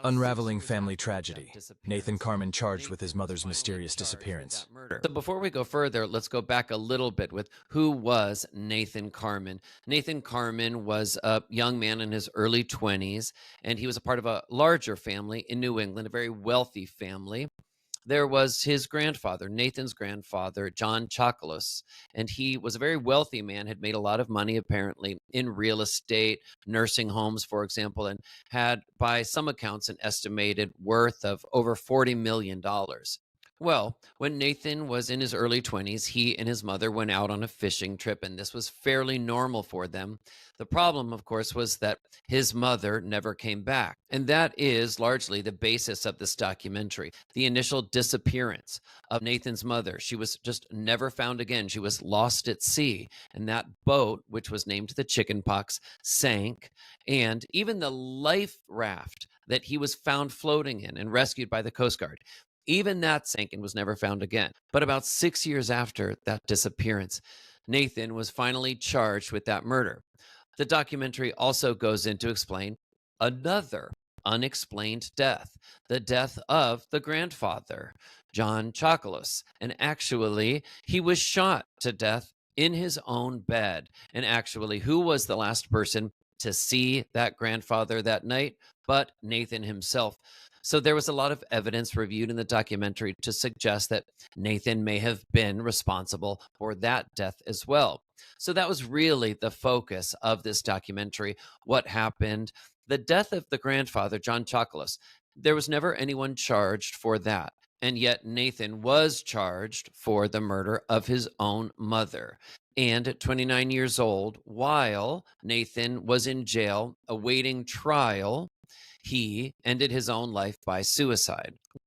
Unraveling family tragedy. Nathan Carman charged with his mother's mysterious disappearance. So before we go further, let's go back a little bit with who was Nathan Carman. Nathan Carman was a young man in his early 20s, and he was a part of a larger family in New England, a very wealthy family. There was his grandfather, Nathan's grandfather, John Chocolus, and he was a very wealthy man, had made a lot of money apparently in real estate, nursing homes, for example, and had, by some accounts, an estimated worth of over $40 million. Well, when Nathan was in his early 20s, he and his mother went out on a fishing trip, and this was fairly normal for them. The problem, of course, was that his mother never came back. And that is largely the basis of this documentary. The initial disappearance of Nathan's mother. She was just never found again. She was lost at sea. And that boat, which was named the Chicken Pox, sank. And even the life raft that he was found floating in and rescued by the Coast Guard, even that sank and was never found again. But about 6 years after that disappearance, Nathan was finally charged with that murder. The documentary also goes in to explain another unexplained death, the death of the grandfather, John Chocolus. And actually, he was shot to death in his own bed. And actually, who was the last person to see that grandfather that night but Nathan himself? So there was a lot of evidence reviewed in the documentary to suggest that Nathan may have been responsible for that death as well. So that was really the focus of this documentary. What happened? The death of the grandfather, John Chocolus. There was never anyone charged for that. And yet Nathan was charged for the murder of his own mother. And at 29 years old, while Nathan was in jail awaiting trial, he ended his own life by suicide.